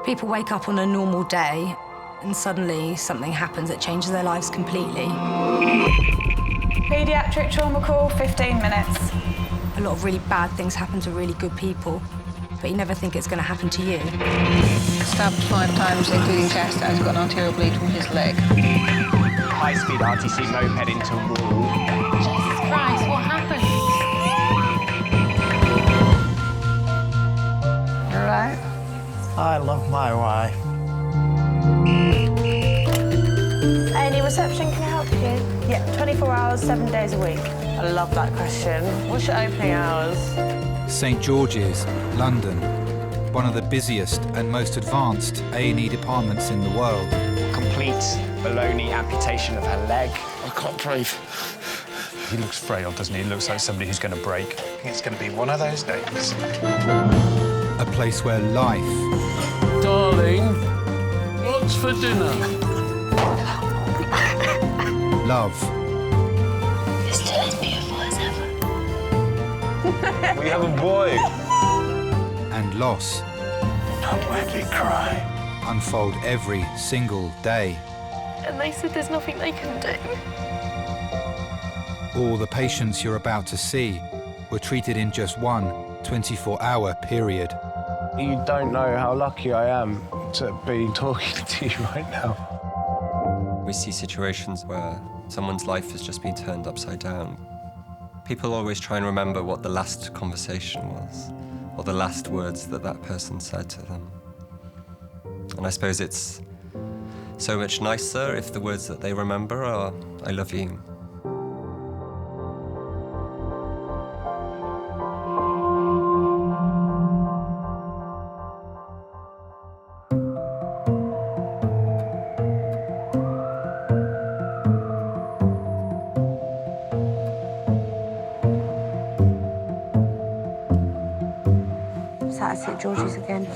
People wake up on a normal day and suddenly something happens that changes their lives completely. Paediatric trauma call, 15 minutes. A lot of really bad things happen to really good people, but you never think it's going to happen to you. Stabbed 5 times, including chest, and has got an arterial bleed from his leg. High-speed RTC moped into a wall. Jesus Christ, what happened? You all right? I love my wife. Any reception, can I help you? Yeah, 24 hours, 7 days a week. I love that question. What's your opening hours? St George's, London, one of the busiest and most advanced A&E departments in the world. Complete baloney amputation of her leg. I can't breathe. He looks frail, doesn't he? He looks like somebody who's going to break. I think it's going to be one of those days. A place where life, Darling, what's for dinner? love, It's still as beautiful as ever. We have a boy. and loss Don't make me cry. unfold every single day. And they said there's nothing they can do. All the patients you're about to see were treated in just one 24-hour period. You don't know how lucky I am to be talking to you right now. We see situations where someone's life has just been turned upside down. People always try and remember what the last conversation was, or the last words that that person said to them. And I suppose it's so much nicer if the words that they remember are, "I love you." Sat at St George's again.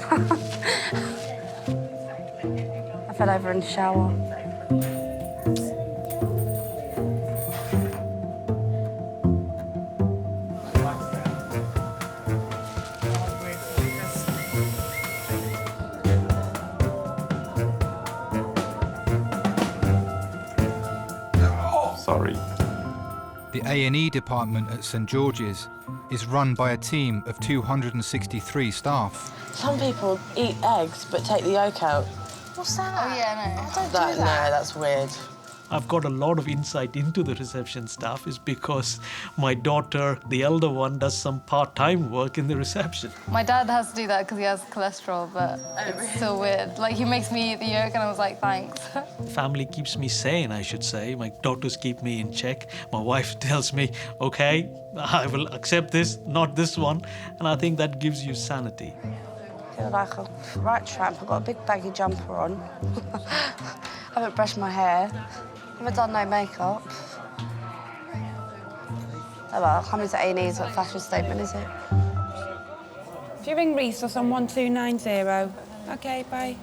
I fell over in the shower. Sorry. The A&E department at St George's is run by a team of 263 staff. Some people eat eggs but take the yolk out. What's that? Oh, yeah, no. I don't That, do that. no, that's weird. I've got a lot of insight into the reception staff is because my daughter, the elder one, does some part-time work in the reception. My dad has to do that because he has cholesterol, but it's so weird. Like, he makes me eat the yolk, and I was like, thanks. Family keeps me sane, I should say. My daughters keep me in check. My wife tells me, okay, I will accept this, not this one. And I think that gives you sanity. I feel like a right tramp. I've got a big baggy jumper on. I haven't brushed my hair. Haven't done no makeup. Oh well, coming to A&E is not a fashion statement, is it? If you ring resource on 1290. OK, bye.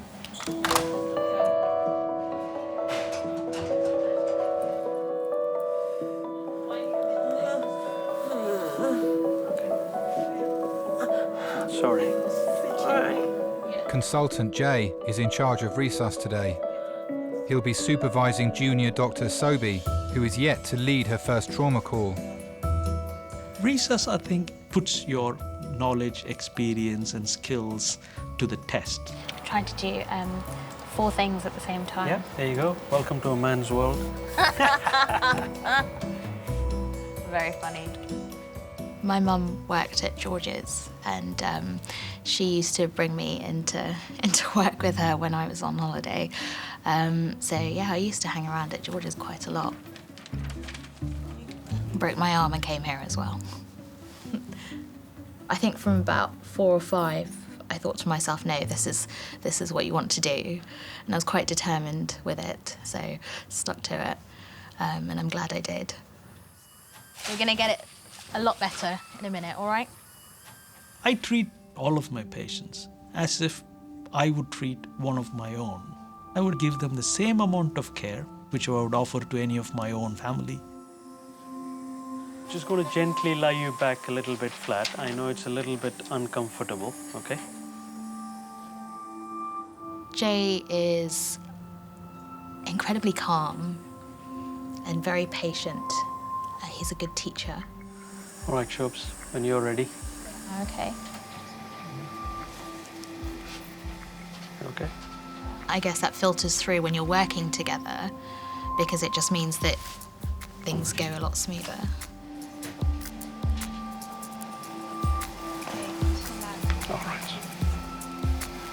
Sorry. Consultant Jay is in charge of resus today. He'll be supervising junior Dr. Sobi, who is yet to lead her first trauma call. Resus, I think, puts your knowledge, experience, and skills to the test. Trying to do 4 things at the same time. Yeah, there you go. Welcome to a man's world. Very funny. My mum worked at George's, and she used to bring me into work with her when I was on holiday. So yeah, I used to hang around at George's quite a lot. Broke my arm and came here as well. I think from about 4 or 5, I thought to myself, no, this is what you want to do, and I was quite determined with it. So stuck to it, and I'm glad I did. We're gonna get it a lot better in a minute, all right? I treat all of my patients as if I would treat one of my own. I would give them the same amount of care which I would offer to any of my own family. Just going to gently lie you back a little bit flat. I know it's a little bit uncomfortable, okay? Jay is incredibly calm and very patient. He's a good teacher. All right, Shobs, when you're ready. Okay. Okay. I guess that filters through when you're working together because it just means that things go a lot smoother. All right.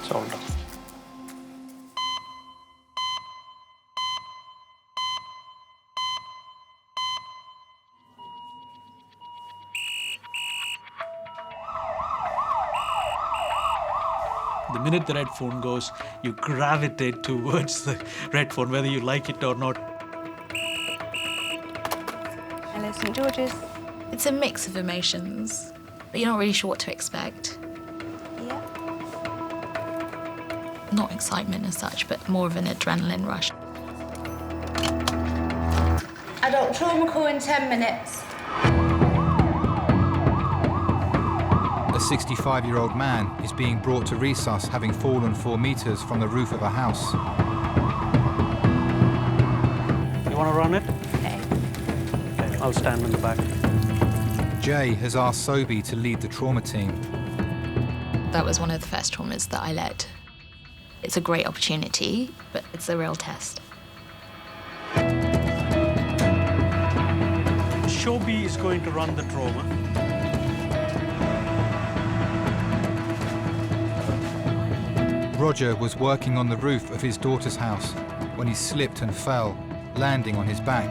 It's all done. The minute the red phone goes, you gravitate towards the red phone, whether you like it or not. Hello, St George's. It's a mix of emotions, but you're not really sure what to expect. Yeah. Not excitement as such, but more of an adrenaline rush. Adult trauma call in 10 minutes. A 65-year-old man is being brought to resus having fallen 4 meters from the roof of a house. You want to run it? Okay. Okay, I'll stand in the back. Jay has asked Sobi to lead the trauma team. That was one of the first traumas that I led. It's a great opportunity, but it's a real test. Shobi is going to run the trauma. Roger was working on the roof of his daughter's house when he slipped and fell, landing on his back.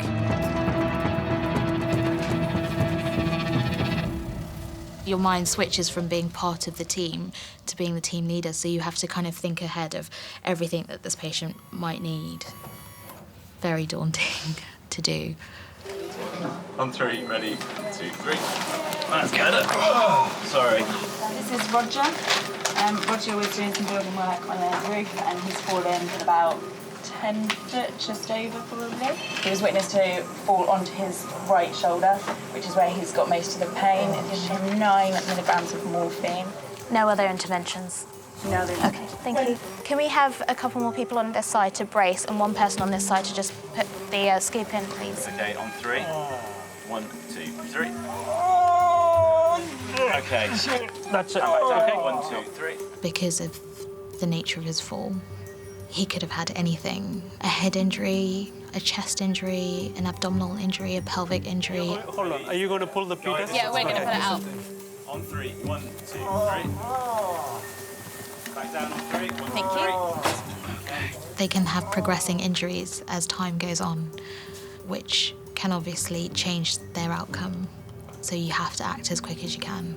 Your mind switches from being part of the team to being the team leader, so you have to kind of think ahead of everything that this patient might need. Very daunting to do. On 3, ready, 2, 3. That's better. Oh, sorry. This is Roger. Roger was doing some building work on a roof and he's fallen about 10 foot, just over probably. He was witness to fall onto his right shoulder, which is where he's got most of the pain. It gives him 9 milligrams of morphine. No other interventions? No, there's Okay, thank you. Can we have a couple more people on this side to brace and one person on this side to just put the scoop in, please? Okay, on 3. 1, 2, 3. Okay. That's it. Okay, 1, 2, 3. Because of the nature of his fall, he could have had anything. A head injury, a chest injury, an abdominal injury, a pelvic injury. Hold on, are you going to pull the Peter? Yeah, we're going to put it out. On 3, 1, 2, 3. Back down on 3, 1, 2, 3. Thank you. They can have progressing injuries as time goes on, which can obviously change their outcome. So you have to act as quick as you can.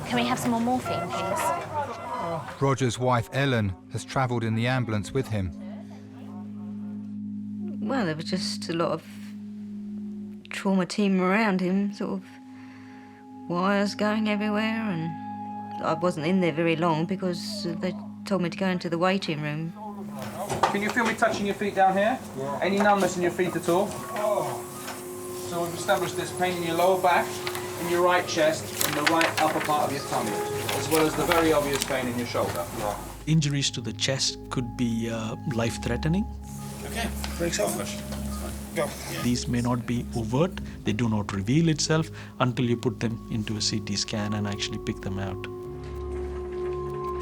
Can we have some more morphine, please? Roger's wife, Ellen, has travelled in the ambulance with him. Well, there was just a lot of trauma team around him, sort of wires going everywhere, and I wasn't in there very long because they told me to go into the waiting room. Can you feel me touching your feet down here? Yeah. Any numbness in your feet at all? So we've established this pain in your lower back, in your right chest, and the right upper part of your tummy, as well as the very obvious pain in your shoulder. Injuries to the chest could be life-threatening. Okay, breaks off. Go. These may not be overt, they do not reveal itself until you put them into a CT scan and actually pick them out.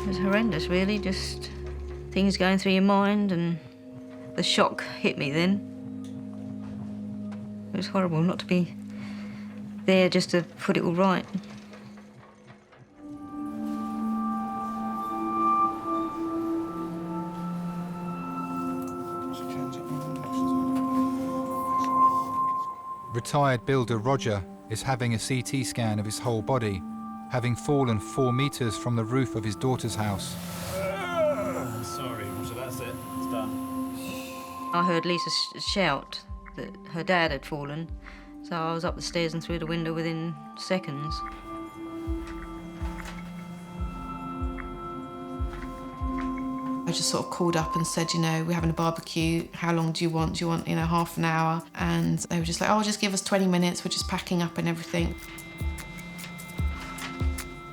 It was horrendous, really, just things going through your mind, and the shock hit me then. It was horrible not to be there just to put it all right. Retired builder Roger is having a CT scan of his whole body, having fallen 4 meters from the roof of his daughter's house. Sorry, so that's it. It's done. I heard Lisa shout that her dad had fallen, so I was up the stairs and through the window within seconds. I just sort of called up and said, you know, we're having a barbecue. How long do you want? Do you want, you know, half an hour? And they were just like, oh, just give us 20 minutes. We're just packing up and everything.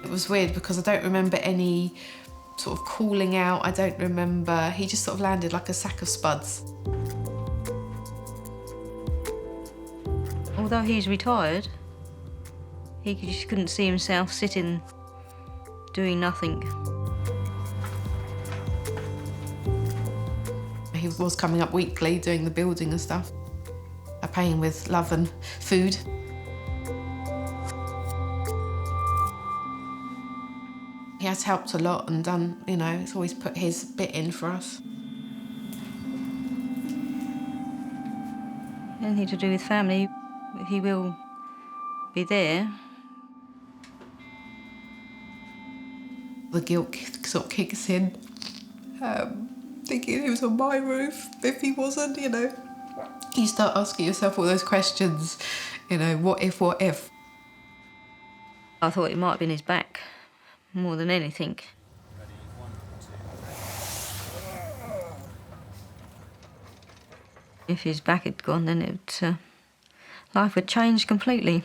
It was weird because I don't remember any sort of calling out. I don't remember. He just sort of landed like a sack of spuds. Although he's retired, he just couldn't see himself sitting, doing nothing. He was coming up weekly, doing the building and stuff. I pay him with love and food. He has helped a lot and done, you know, he's always put his bit in for us. Anything to do with family, he will be there. The guilt sort of kicks in. Thinking he was on my roof, if he wasn't, you know. You start asking yourself all those questions, you know, what if, what if? I thought it might have been his back, more than anything. If his back had gone, then life would change completely.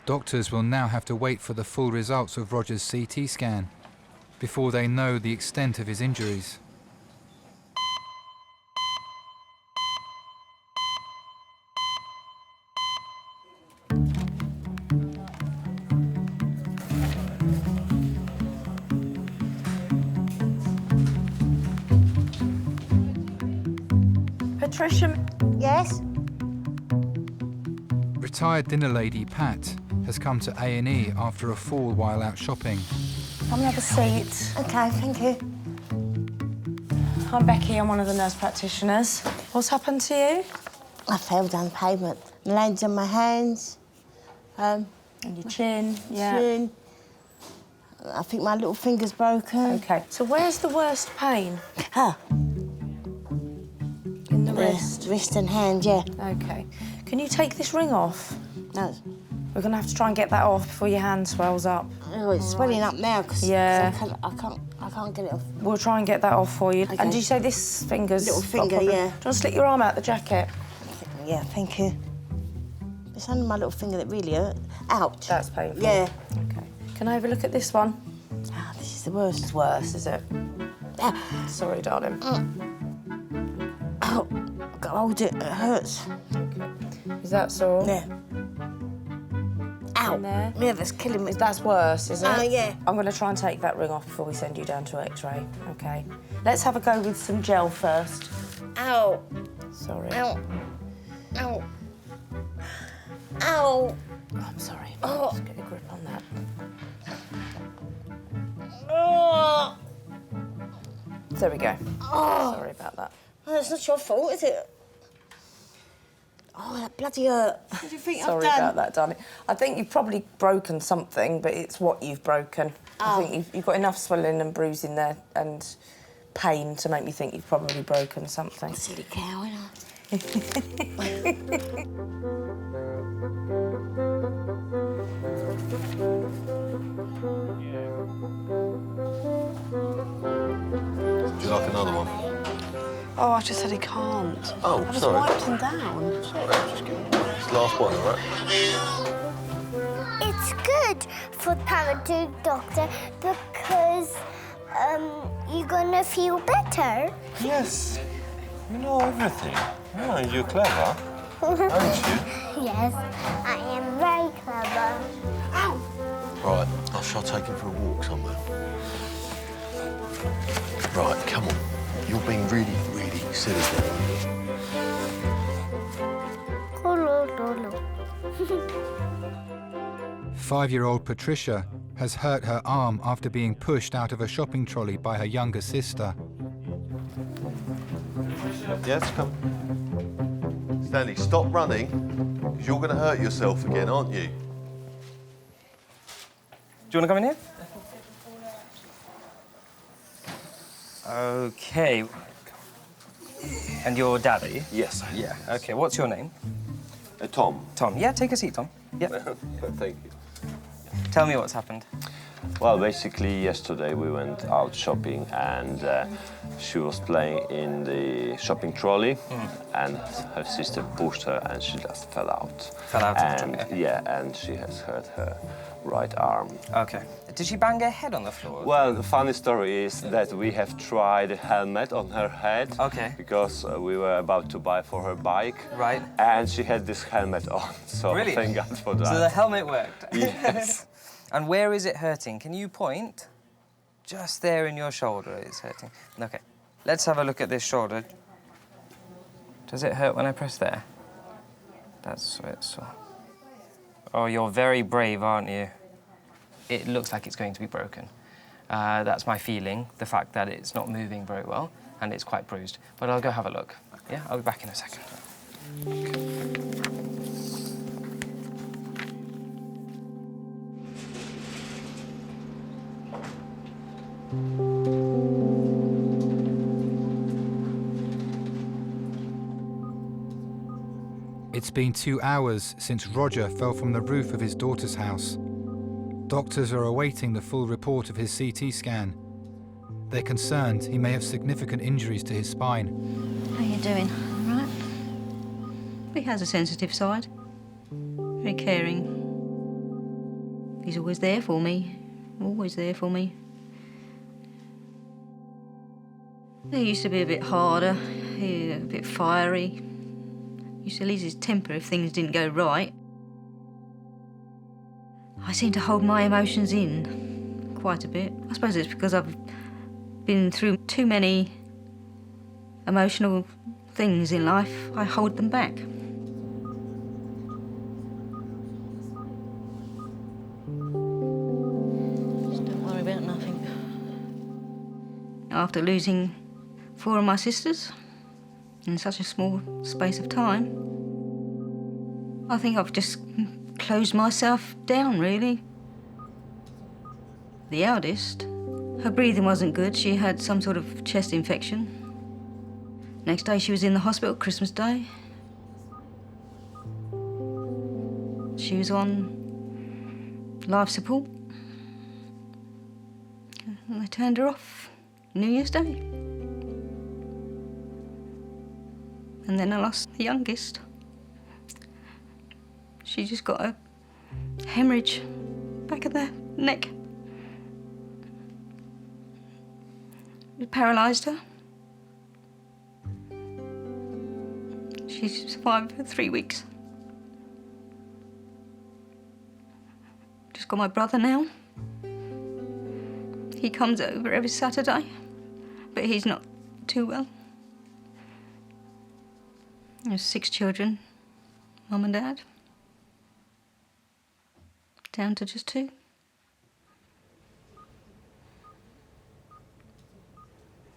Doctors will now have to wait for the full results of Roger's CT scan before they know the extent of his injuries. Patricia? Yes? Retired dinner lady Pat has come to A&E after a fall while out shopping. Come and have a seat. OK, thank you. I'm Becky, I'm one of the nurse practitioners. What's happened to you? I fell down the pavement. My legs on my hands. And your chin, yeah. Chin. I think my little finger's broken. OK, so where's the worst pain? In the wrist? Wrist and hand, yeah. OK. Can you take this ring off? No. We're going to have to try and get that off before your hand swells up. Oh, it's swelling up now because yeah. I can't get it off. We'll try and get that off for you. Okay. And did you say this finger's little finger, got a problem? yeah. Do you want to slip your arm out the jacket? Yeah, thank you. It's only my little finger that really hurt. Ouch. That's painful. Yeah. OK. Can I have a look at this one? Ah, this is the worst. It's worse, is it? Sorry, darling. Oh, I've got to hold it. It hurts. OK. Is that sore? Yeah. Ow. There? Yeah, that's killing me. That's worse, is it? Oh, yeah. I'm going to try and take that ring off before we send you down to X-ray, OK? Let's have a go with some gel first. Ow. Sorry. Ow. Ow. Ow. Oh, I'm sorry. Oh. Just get a grip on that. Oh. There we go. Oh. Sorry about that. Oh, it's not your fault, is it? Oh, that bloody hurt. What do you think Sorry I've done? about that, darling. I think you've probably broken something, but it's what you've broken. Oh. I think you've got enough swelling and bruising there and pain to make me think you've probably broken something. Silly cow, ain't I? Would you like another one? Oh, I just said he can't. Oh, I just sorry. wiped him down. Sorry, I'm just kidding. It's the last one, all right? It's good for parenting doctor because you're gonna feel better. Yes. You know everything. Oh, you're clever, aren't you? Yes, I am very clever. Ow! Right, I shall take him for a walk somewhere. Right, come on. You're being really, really silly there. 5-year-old Patricia has hurt her arm after being pushed out of a shopping trolley by her younger sister. Yes, come. Stanley, stop running, because you're going to hurt yourself again, aren't you? Do you want to come in here? OK. And your daddy? Yes. Yeah, OK. What's your name? Tom. Tom. Yeah, take a seat, Tom. Yeah. Thank you. Tell me what's happened. Well, basically, yesterday we went out shopping and She was playing in the shopping trolley, and her sister pushed her, and she just fell out. Fell out of the And trolley? yeah, and she has hurt her right arm. Okay. Did she bang her head on the floor? Well, the funny story is that we have tried a helmet on her head. Okay. Because we were about to buy for her bike. Right. And she had this helmet on, so Really? thank God for that. So the helmet worked? Yes. And where is it hurting? Can you point? Just there in your shoulder it's hurting. Okay. Let's have a look at this shoulder. Does it hurt when I press there? That's where it's sore. Oh, you're very brave, aren't you? It looks like it's going to be broken. That's my feeling, the fact that it's not moving very well and it's quite bruised. But I'll go have a look. Yeah, I'll be back in a second. It's been 2 hours since Roger fell from the roof of his daughter's house. Doctors are awaiting the full report of his CT scan. They're concerned he may have significant injuries to his spine. How you doing? All right? He has a sensitive side. Very caring. He's always there for me. Always there for me. He used to be a bit harder, a bit fiery. Used to lose his temper if things didn't go right. I seem to hold my emotions in quite a bit. I suppose it's because I've been through too many emotional things in life. I hold them back. Just don't worry about nothing. After losing 4 of my sisters in such a small space of time, I think I've just closed myself down, really. The eldest, her breathing wasn't good. She had some sort of chest infection. Next day she was in the hospital, Christmas Day. She was on life support. And they turned her off New Year's Day. And then I lost the youngest. She just got a hemorrhage back of the neck. It paralysed her. She survived for 3 weeks. Just got my brother now. He comes over every Saturday, but he's not too well. There's 6 children, Mum and Dad. Down to just 2.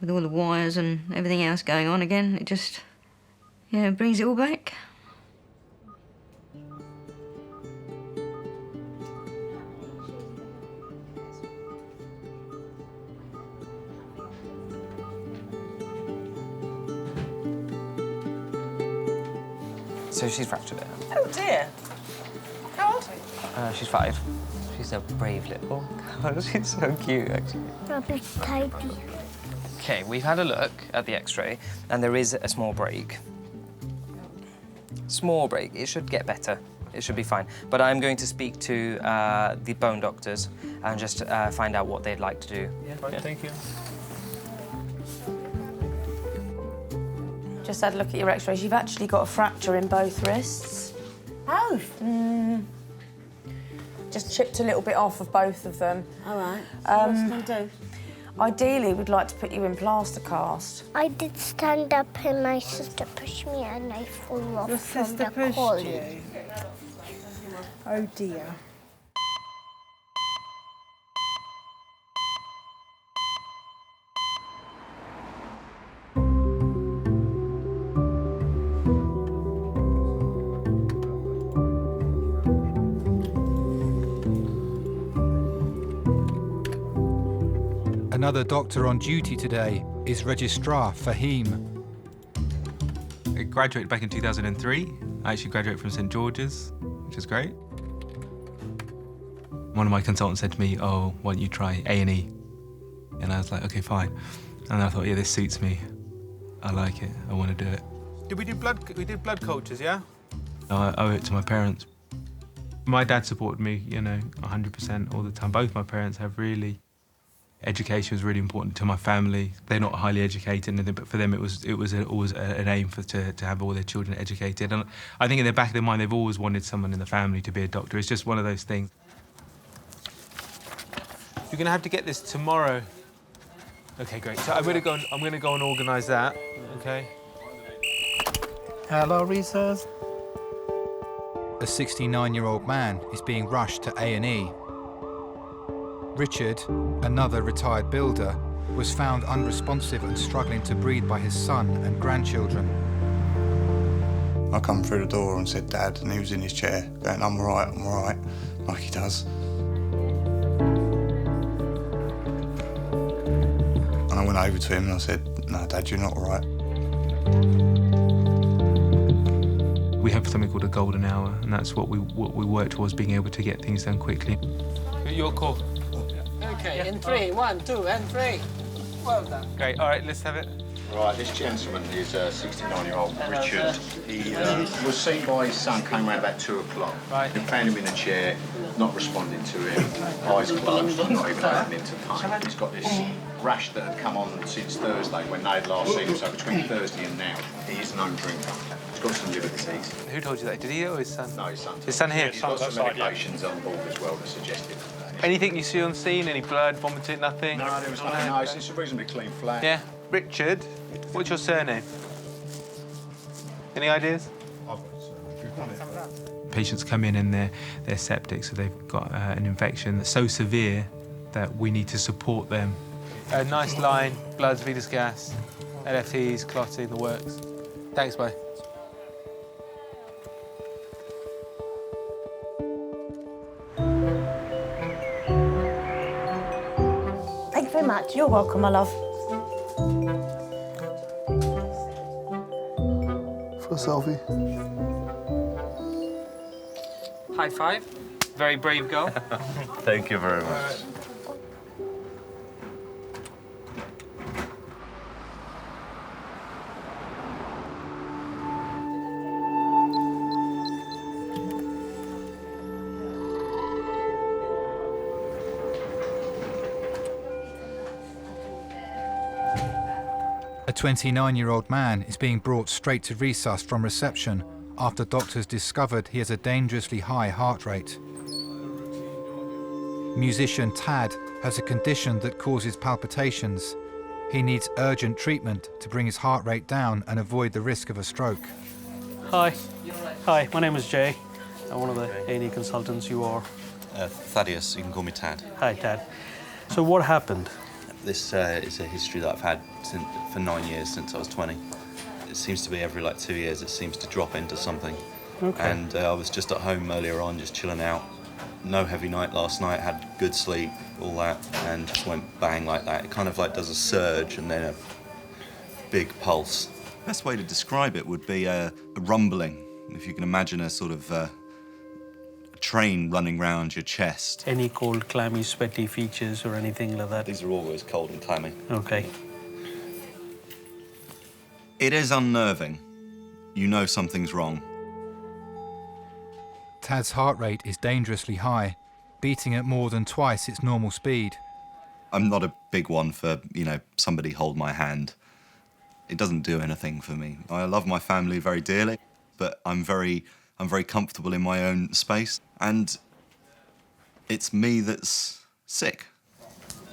With all the wires and everything else going on again, it just, yeah, brings it all back. So she's fractured it. Oh dear. How old are you? She's 5. She's a brave little girl. She's so cute, actually. Rubbish tidy. Okay, we've had a look at the X-ray, and there is a small break. Small break. It should get better. It should be fine. But I'm going to speak to the bone doctors and just find out what they'd like to do. Yeah, fine, thank you. Just had a look at your x-rays. You've actually got a fracture in both wrists. Oh. Just chipped a little bit off of both of them. All right. So what's it going to do? Ideally, we'd like to put you in plaster cast. I did stand up and my sister pushed me and I flew off Your from sister the pushed collie. you? Oh dear. Another doctor on duty today is Registrar Fahim. I graduated back in 2003. I actually graduated from St. George's, which is great. One of my consultants said to me, oh, why don't you try A&E? And I was like, okay, fine. And I thought, yeah, this suits me. I like it. I want to do it. We did blood cultures, yeah? I owe it to my parents. My dad supported me, 100% all the time. Both my parents have really... Education was really important to my family. They're not highly educated, but for them it was always an aim to have all their children educated. And I think in the back of their mind they've always wanted someone in the family to be a doctor. It's just one of those things. You're going to have to get this tomorrow. Okay, great. So I'm going to go and organise that. Okay. Hello, Reese. A 69-year-old man is being rushed to A&E. Richard, another retired builder, was found unresponsive and struggling to breathe by his son and grandchildren. I come through the door and said, Dad, and he was in his chair, going, I'm all right, like he does. And I went over to him and I said, no, Dad, you're not all right. We have something called a golden hour, and that's what we work towards, being able to get things done quickly. Your call. Okay, in 3, 1, 2, and 3. Well done. Great, all right, let's have it. Right, this gentleman is 69-year-old Richard. He was seen by his son, came around about 2 o'clock. Right. They found him in a chair, not responding to him, eyes closed, not even opening to pain. He's got this rash that had come on since Thursday when they'd last seen him, so between Thursday and now, he is known drinker. He's got some liver disease. Who told you that? Did he or his son? No, his son. His son here? He's got some medications on board as well that suggested that. Anything you see on scene? Any blood, vomiting, nothing? No, there was nothing. No, it's a reasonably clean flat. Yeah. Richard, what's your surname? Any ideas? Patients come in and they're septic, so they've got an infection that's so severe that we need to support them. A nice line, bloods, venous gas, LFTs, clotting, the works. Thanks, bye. Thank you very much. You're welcome, my love. For a selfie. High five. Very brave girl. Thank you very much. A 29-year-old man is being brought straight to resus from reception after doctors discovered he has a dangerously high heart rate. Musician Tad has a condition that causes palpitations. He needs urgent treatment to bring his heart rate down and avoid the risk of a stroke. Hi. Hi, my name is Jay. I'm one of the A&E consultants. You are? Thaddeus, you can call me Tad. Hi, Tad. So what happened? This is a history that I've had for 9 years, since I was 20. It seems to be every 2 years it seems to drop into something. Okay. And I was just at home earlier on, just chilling out. No heavy night last night, had good sleep, all that, and just went bang like that. It kind of does a surge and then a big pulse. Best way to describe it would be a rumbling, if you can imagine a sort of a train running round your chest. Any cold, clammy, sweaty features or anything like that? These are always cold and clammy. Okay. It is unnerving. You know something's wrong. Tad's heart rate is dangerously high, beating at more than twice its normal speed. I'm not a big one for, somebody hold my hand. It doesn't do anything for me. I love my family very dearly, but I'm very comfortable in my own space, and it's me that's sick.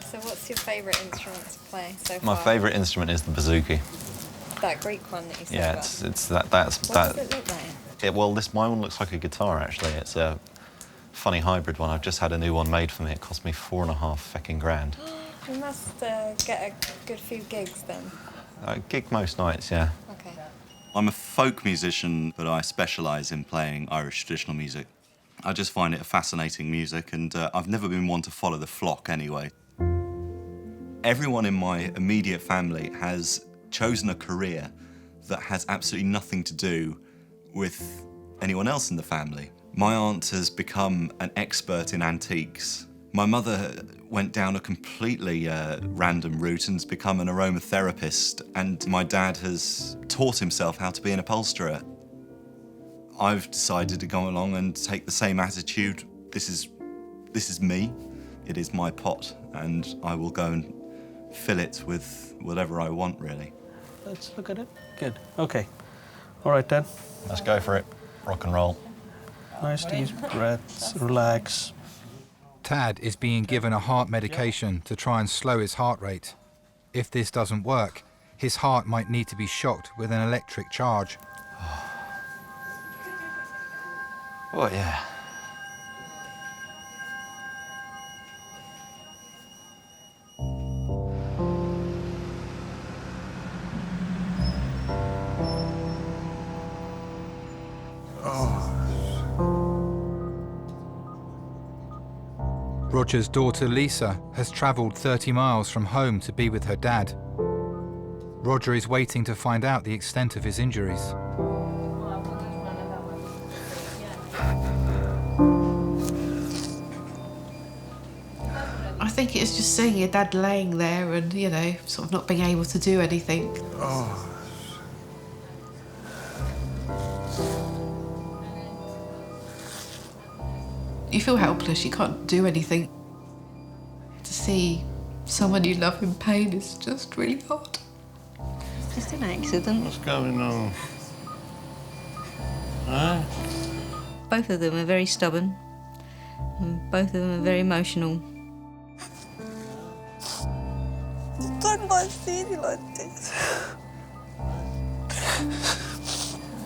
So what's your favourite instrument to play so far? My favourite instrument is the bouzouki. That Greek one that you said Yeah, about. it's that. What does it look like? My one looks like a guitar, actually. It's a funny hybrid one. I've just had a new one made for me. It cost me $4.5 grand. You must get a good few gigs then. I gig most nights, yeah. Okay. I'm a folk musician, but I specialise in playing Irish traditional music. I just find it a fascinating music, and I've never been one to follow the flock anyway. Everyone in my immediate family has chosen a career that has absolutely nothing to do with anyone else in the family. My aunt has become an expert in antiques. My mother went down a completely random route and's become an aromatherapist, and my dad has taught himself how to be an upholsterer. I've decided to go along and take the same attitude. This is me. It is my pot, and I will go and fill it with whatever I want, really. Let's look at it. Good. Okay. All right, Dad. Let's go for it. Rock and roll. Nice deep breaths. Relax. Tad is being given a heart medication to try and slow his heart rate. If this doesn't work, his heart might need to be shocked with an electric charge. Oh, yeah. Roger's daughter Lisa has travelled 30 miles from home to be with her dad. Roger is waiting to find out the extent of his injuries. I think it's just seeing your dad laying there and, you know, sort of not being able to do anything. Oh. You feel helpless, you can't do anything. To see someone you love in pain is just really hard. It's just an accident. What's going on? Huh? Both of them are very stubborn, and both of them are very emotional. I don't like seeing you like this.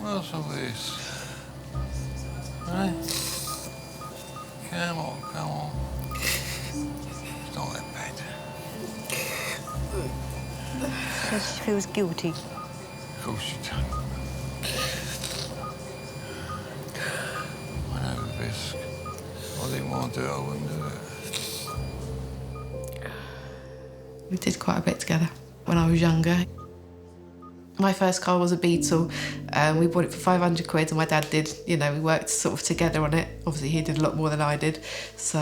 What's all this? Right? Come on, come on. It's not that bad. She feels guilty. Of course you don't. I know the risk. I didn't want to do it, I wouldn't do it. We did quite a bit together when I was younger. My first car was a Beetle. We bought it for 500 quid and my dad did, you know, we worked sort of together on it. Obviously he did a lot more than I did. So,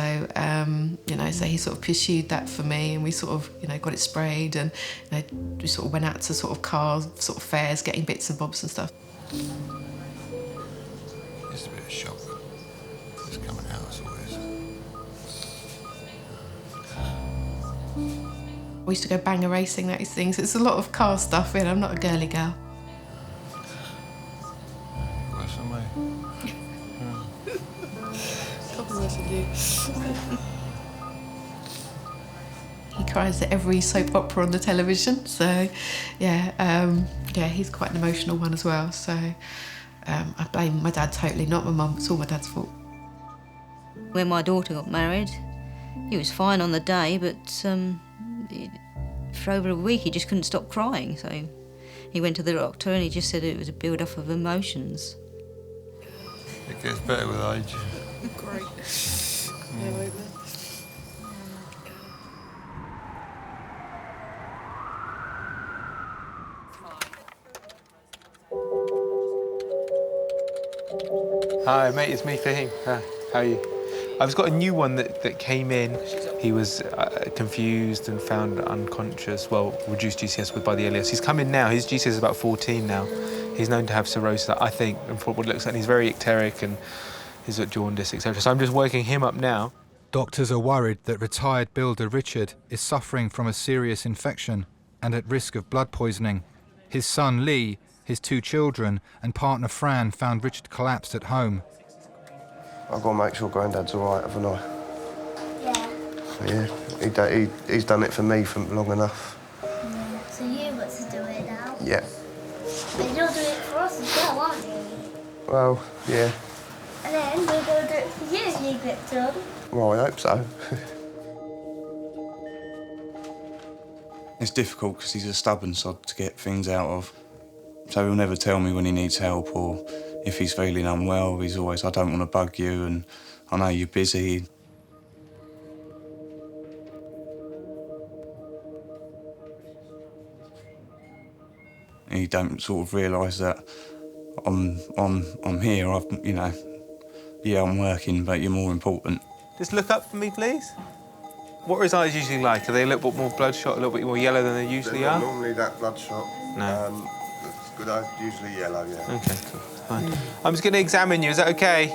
you know, so he sort of pursued that for me and we sort of, you know, got it sprayed and, you know, we sort of went out to sort of car sort of fairs, getting bits and bobs and stuff. It's a bit of shock. It's coming out as always. We used to go banger racing, those things. It's a lot of car stuff, you know, I'm not a girly girl. Worse than me. He cries at every soap opera on the television, so yeah, yeah, he's quite an emotional one as well. So I blame my dad totally, not my mum. It's all my dad's fault. When my daughter got married, he was fine on the day, but for over a week he just couldn't stop crying. So he went to the doctor and he just said it was a build-up of emotions. It gets better with age. Great. Hi, mate, it's me, Fahim. How are you? I've got a new one that came in. He was confused and found unconscious, well, reduced GCS by the LES. He's come in now. His GCS is about 14 now. He's known to have cirrhosis, I think, and for what it looks like. He's very ecteric and he's got jaundice, etc. So I'm just working him up now. Doctors are worried that retired builder Richard is suffering from a serious infection and at risk of blood poisoning. His son Lee, his 2 children and partner Fran found Richard collapsed at home. I've got to make sure Grandad's all right, haven't I? Yeah. Yeah, he's done it for me for long enough. Yeah. So you got to do it now? Yeah. But you'll do it for us as well, aren't you? Well, yeah. And then we're going to do it for you if you get done. Well, I hope so. It's difficult because he's a stubborn sod to get things out of. So he'll never tell me when he needs help or if he's feeling unwell. He's always, I don't want to bug you and I know you're busy. And you don't sort of realise that I'm here. You know, yeah, I'm working, but you're more important. Just look up for me, please. What are his eyes usually like? Are they a little bit more bloodshot, a little bit more yellow than they usually They're are? not normally that bloodshot. No. They're usually yellow, yeah. Okay, cool. Fine. I'm just going to examine you. Is that okay?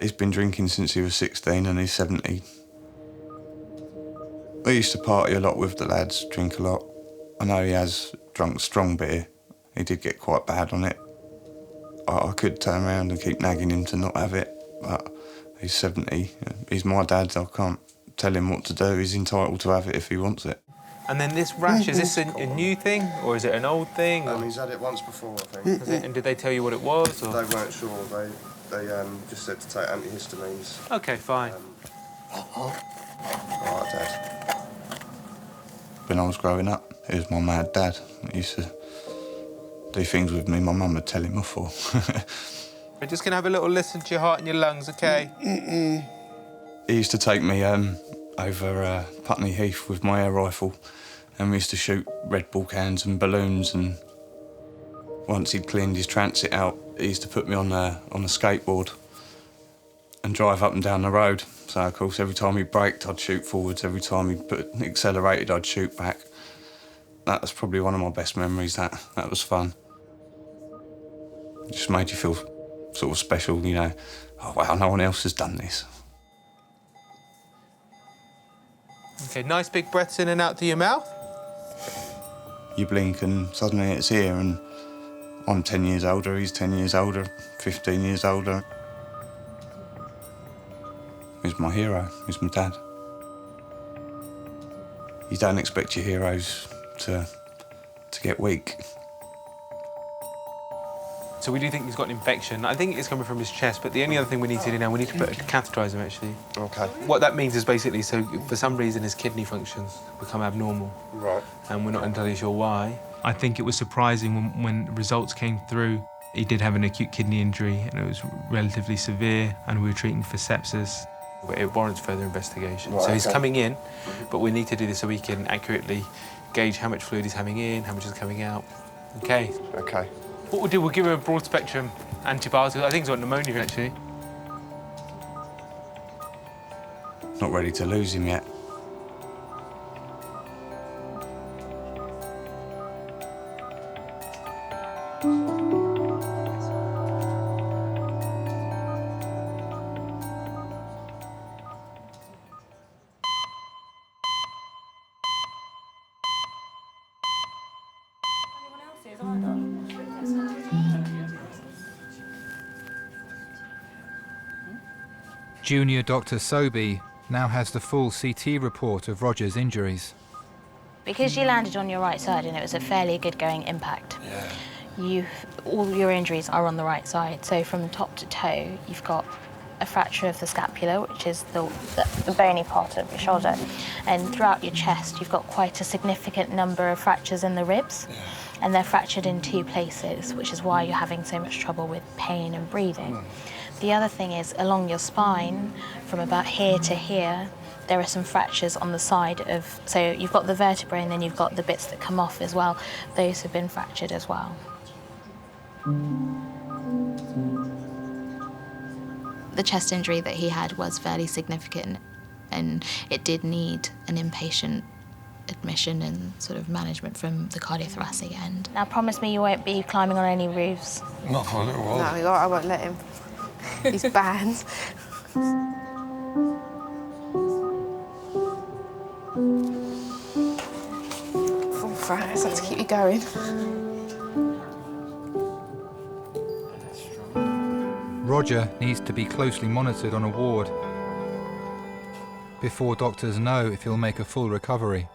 He's been drinking since he was 16 and he's 70. We used to party a lot with the lads, drink a lot. I know he has drunk strong beer. He did get quite bad on it. I could turn around and keep nagging him to not have it, but he's 70. He's my dad. I can't tell him what to do. He's entitled to have it if he wants it. And then this rash, is this a new thing or is it an old thing? He's had it once before, I think. Is it, and did they tell you what it was? Or? They weren't sure. They just said to take antihistamines. Okay, fine. All right, Dad. When I was growing up, he was my mad dad. He used to do things with me my mum would tell him off for. We're just going to have a little listen to your heart and your lungs, OK? He used to take me over Putney Heath with my air rifle, and we used to shoot Red Bull cans and balloons, and once he'd cleaned his transit out, he used to put me on a skateboard and drive up and down the road. So, of course, every time he braked, I'd shoot forwards. Every time he accelerated, I'd shoot back. That was probably one of my best memories, that was fun. It just made you feel sort of special, you know. Oh, wow, no one else has done this. OK, nice big breaths in and out through your mouth. You blink and suddenly it's here, and I'm 10 years older, he's 10 years older, 15 years older. He's my hero, he's my dad. You don't expect your heroes to get weak. So we do think he's got an infection. I think it's coming from his chest, but the only other thing we need to do now, we need to catheterise him, actually. OK. What that means is basically, so for some reason his kidney functions become abnormal. Right. And we're not entirely sure why. I think it was surprising when results came through. He did have an acute kidney injury, and it was relatively severe, and we were treating for sepsis. But it warrants further investigation. Right, so he's okay. coming in, but we need to do this so we can accurately gauge how much fluid is coming in, how much is coming out. OK. OK. What we'll do, we'll give him a broad spectrum antibiotic. I think he's got pneumonia, actually. Not ready to lose him yet. Junior Dr. Sobey now has the full CT report of Roger's injuries. Because you landed on your right side and it was a fairly good going impact, all your injuries are on the right side. So from top to toe, you've got a fracture of the scapula, which is the bony part of your shoulder. And throughout your chest, you've got quite a significant number of fractures in the ribs. And they're fractured in 2 places, which is why you're having so much trouble with pain and breathing. The other thing is, along your spine, from about here to here, there are some fractures on the side of... So you've got the vertebrae and then you've got the bits that come off as well. Those have been fractured as well. The chest injury that he had was fairly significant, and it did need an inpatient admission and sort of management from the cardiothoracic end. Now promise me you won't be climbing on any roofs. Not for a little while. No, I won't let him. He's banned. Full France, that's to keep you going. Roger needs to be closely monitored on a ward before doctors know if he'll make a full recovery.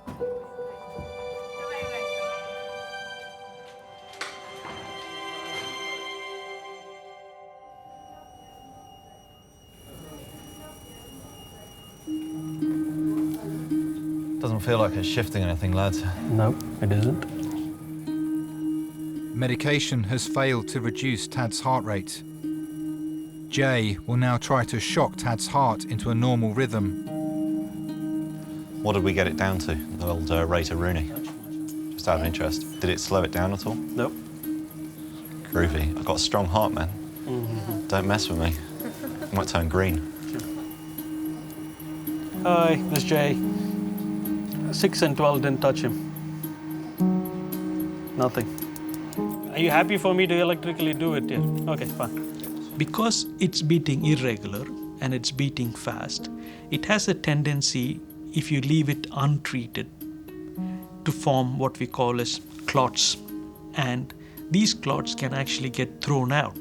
Doesn't feel like it's shifting anything, lads. No, it isn't. Medication has failed to reduce Tad's heart rate. Jay will now try to shock Tad's heart into a normal rhythm. What did we get it down to, the old rate of Rooney? Just out of interest. Did it slow it down at all? Nope. Groovy. I've got a strong heart, man. Don't mess with me. I might turn green. Hi, this is Jay. 6 and 12 didn't touch him. Nothing. Are you happy for me to electrically do it? Yeah. Okay, fine. Because it's beating irregular and it's beating fast, it has a tendency, if you leave it untreated, to form what we call as clots. And these clots can actually get thrown out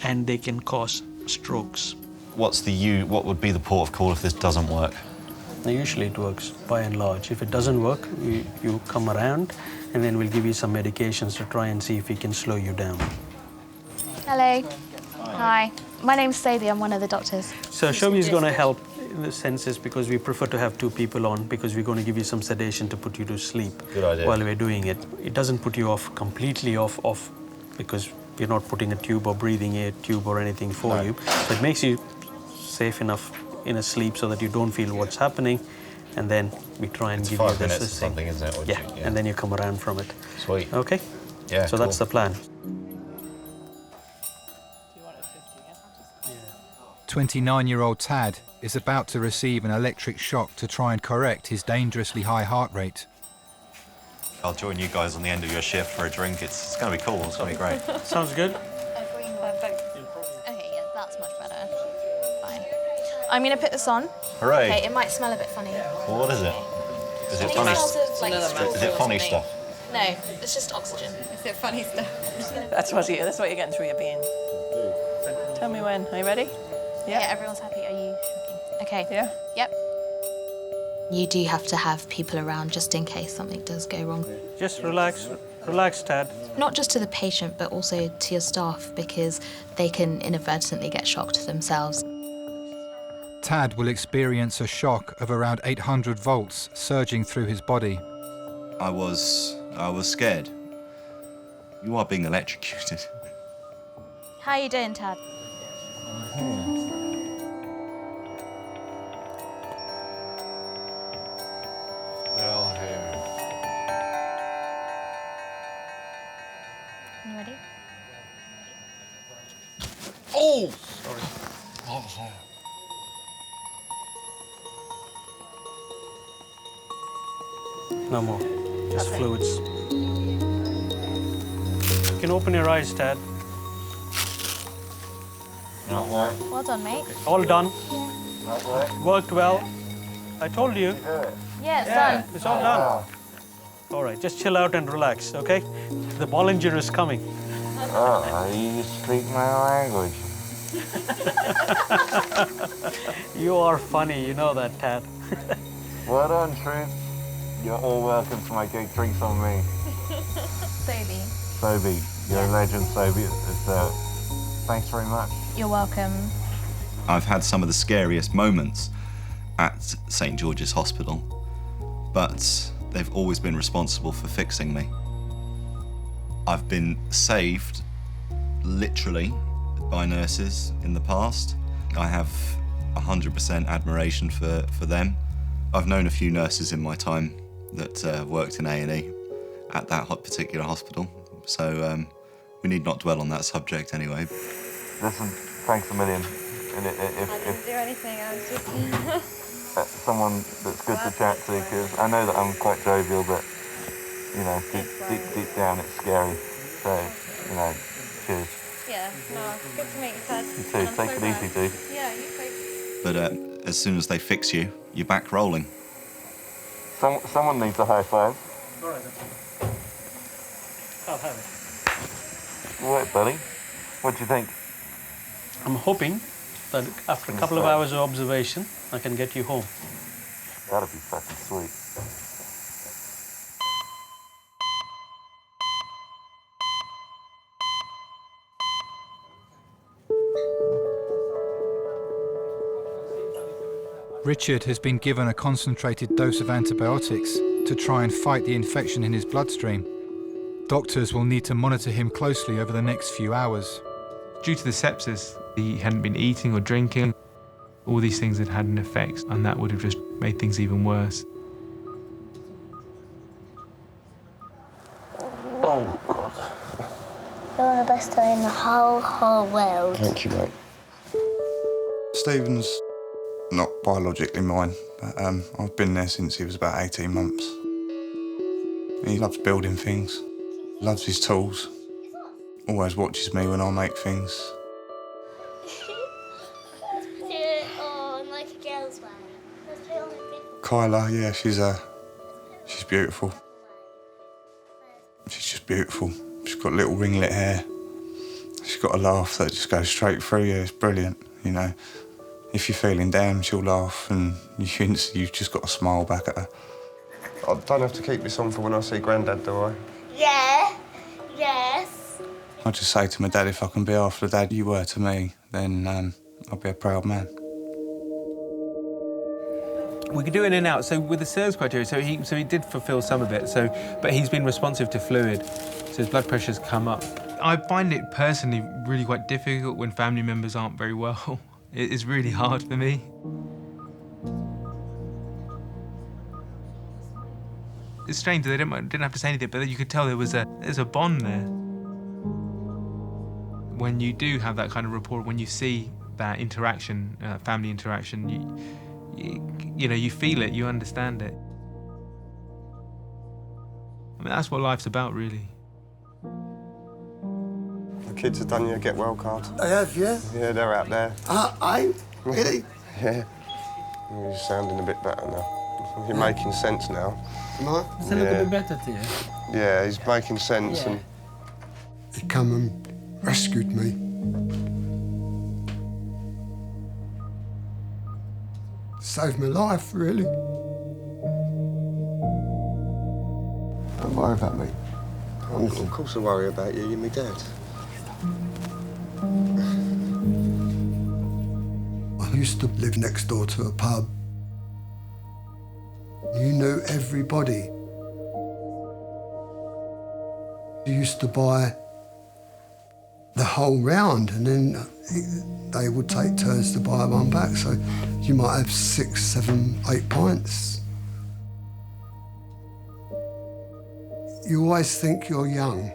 and they can cause strokes. What would be the port of call if this doesn't work? Now, usually it works by and large. If it doesn't work, you come around and then we'll give you some medications to try and see if we can slow you down. Hello. Hi. My name's Sadie. I'm one of the doctors. So Shobi's going to help in the senses because we prefer to have 2 people on because we're going to give you some sedation to put you to sleep. Good idea. While we're doing it. It doesn't put you off completely off because we're not putting a tube or breathing aid tube or anything for you. So it makes you safe enough in a sleep so that you don't feel what's happening, and then we try and give you this or something, isn't it? Yeah, and then you come around from it. Sweet. Okay? Yeah, so cool. that's the plan. 29-year-old Tad is about to receive an electric shock to try and correct his dangerously high heart rate. I'll join you guys on the end of your shift for a drink. It's going to be cool. It's going to be great. Sounds good. Okay, yeah, that's much better. Fine. I'm going to put this on. Hooray. Okay, it might smell a bit funny. Well, what is it? Is it funny? Is it funny stuff? No, it's just oxygen. Is it funny stuff? That's what you're getting through your being. Tell me when. Are you ready? Yeah, everyone's happy. Are you shocking? Okay. Yeah? Yep. You do have to have people around just in case something does go wrong. Just relax. Relax, Tad. Not just to the patient, but also to your staff, because they can inadvertently get shocked themselves. Tad will experience a shock of around 800 volts surging through his body. I was scared. You are being electrocuted. How are you doing, Tad? Well, here. You ready? Oh! Sorry. No more. Just fluids. You can open your eyes, Tad. Well done, mate. All done. Worked well. I told you. Yeah, it's done. It's all done. All right, just chill out and relax, okay? The Bollinger is coming. Oh, you speak my language. You are funny, you know that, Tad. Well done, Truth. You're all welcome to my gig. Drinks on me. Sophie. Sophie, you're a legend, Sophie. Thanks very much. You're welcome. I've had some of the scariest moments at St. George's Hospital, but they've always been responsible for fixing me. I've been saved, literally, by nurses in the past. I have 100% admiration for them. I've known a few nurses in my time that worked in A&E at that particular hospital, so we need not dwell on that subject anyway. Listen, thanks a million. And I didn't do anything, I was just... someone that's good to chat to, because I know that I'm quite jovial, but, you know, deep down it's scary. So, you know, cheers. Yeah, no, good to meet you, Ted. You too, take it easy, dude. Yeah, you too. But as soon as they fix you, you're back rolling. Someone needs a high five. All right, then. I'll have it. All right, buddy. What do you think? I'm hoping that after a couple of hours of observation, I can get you home. That'd be fucking sweet. Richard has been given a concentrated dose of antibiotics to try and fight the infection in his bloodstream. Doctors will need to monitor him closely over the next few hours. Due to the sepsis, he hadn't been eating or drinking. All these things had had an effect, and that would have just made things even worse. Oh, God. You're the best in the whole world. Thank you, mate. Stephen's not biologically mine, but I've been there since he was about 18 months. He loves building things, loves his tools, always watches me when I make things. Oh, like a girl's way. Kyla, yeah, she's beautiful. She's just beautiful. She's got little ringlet hair. She's got a laugh that just goes straight through you. It's brilliant, you know. If you're feeling down, she'll laugh and you've just got to smile back at her. I don't have to keep this on for when I see Grandad, do I? Yeah. Yes. I just say to my dad, if I can be half the dad you were to me, then I'll be a proud man. We could do in and out. So with the SIRS criteria, so he did fulfil some of it. But he's been responsive to fluid, so his blood pressure's come up. I find it personally really quite difficult when family members aren't very well. It is really hard for me. It's strange that they didn't have to say anything, but you could tell there's a bond there. When you do have that kind of rapport, when you see that interaction, family interaction, you know, you feel it, you understand it. I mean, that's what life's about, really. The kids have done you a get well card. I have, yeah? Yeah, they're out there. Really? Yeah. You're sounding a bit better now. You're making sense now. Am I? It's a little bit better to you. Yeah, he's making sense and... He come and rescued me. Saved my life, really. Don't worry about me. Of course I worry about you, you're my dad. I used to live next door to a pub. You knew everybody. You used to buy the whole round and then they would take turns to buy one back, so you might have 6, 7, 8 pints. You always think you're young,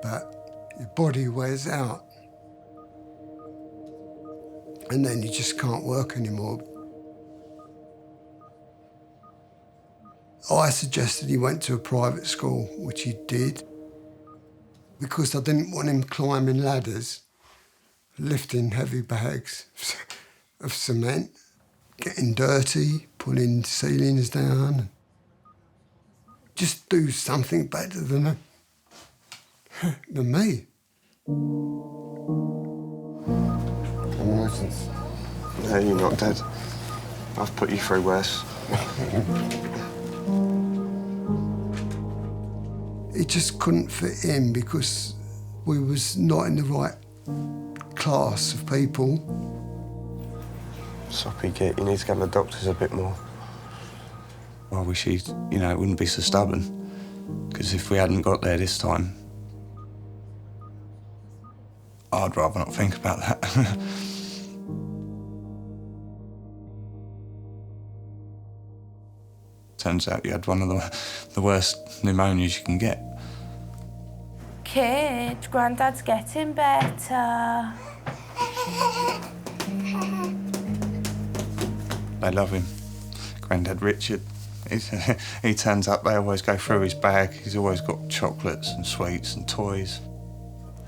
but your body wears out. And then you just can't work anymore. I suggested he went to a private school, which he did, because I didn't want him climbing ladders, lifting heavy bags of cement, getting dirty, pulling ceilings down. Just do something better than me. Emotions. No, you're not dead. I've put you through worse. It just couldn't fit in because we was not in the right class of people. Soppy git, you need to go to the doctors a bit more. I wish he, you know, wouldn't be so stubborn. Because if we hadn't got there this time, I'd rather not think about that. Turns out you had one of the worst pneumonias you can get. Kid, Grandad's getting better. They love him. Grandad Richard, he turns up, they always go through his bag. He's always got chocolates and sweets and toys.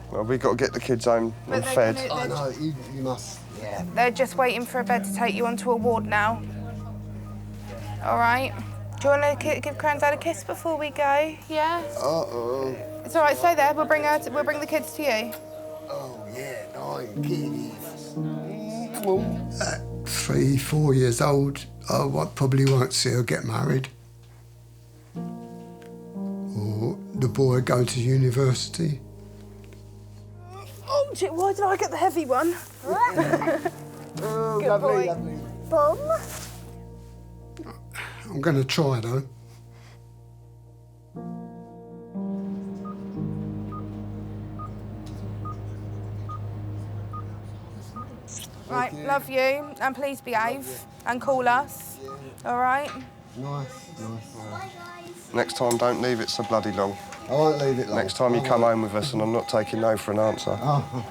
Well, we've got to get the kids home and fed. Oh, no, you must. Yeah. They're just waiting for a bed to take you onto a ward now. All right. Do you want to give Grandad a kiss before we go? Yeah? Uh-oh. It's all right, stay there. We'll bring the kids to you. Oh, yeah, no, kitties. 3, 4 years old, I probably won't see her get married. Or the boy go to university. Oh, why did I get the heavy one? Oh, Good lovely, boy. lovely. Bum. I'm going to try, though. Right, love you, and please behave, and call us, all right? Nice. Next time, don't leave it so bloody long. I won't leave it long. Next time you come home with us and I'm not taking no for an answer. Oh.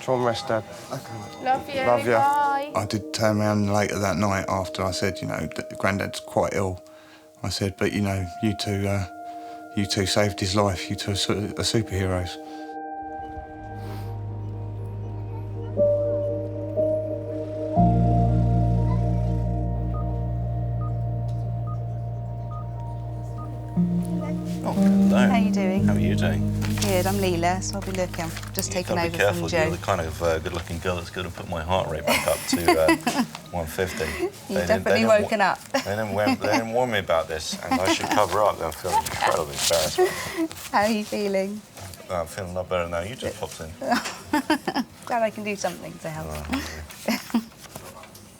home, rest, Dad. Love you. Love you. Bye. I did turn around later that night after I said, you know, that Grandad's quite ill. I said, but, you know, you two saved his life. You two are superheroes. Hello. How you doing? How are you doing? Good, I'm Leela, so I'll be looking. I'm just taking Gotta over be careful. from Joe. You're the kind of good-looking girl that's going to put my heart rate back up to 150. You've definitely woken up. They didn't warn me about this, and I should cover up. I'm feeling incredibly embarrassed. How are you feeling? I'm feeling a lot better now. You just popped in. Glad I can do something to help.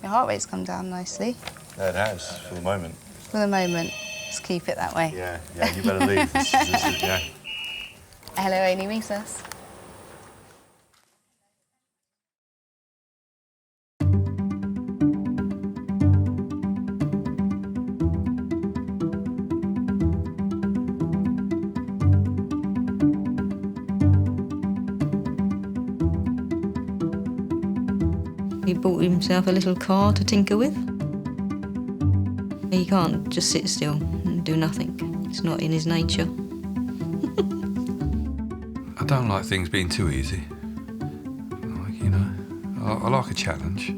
Your heart rate's come down nicely. Yeah, it has, for the moment. For the moment. Just keep it that way. Yeah, you better leave. This is, yeah. Hello, Amy Resus. He bought himself a little car to tinker with. He can't just sit still and do nothing. It's not in his nature. I don't like things being too easy. Like, you know, I like a challenge.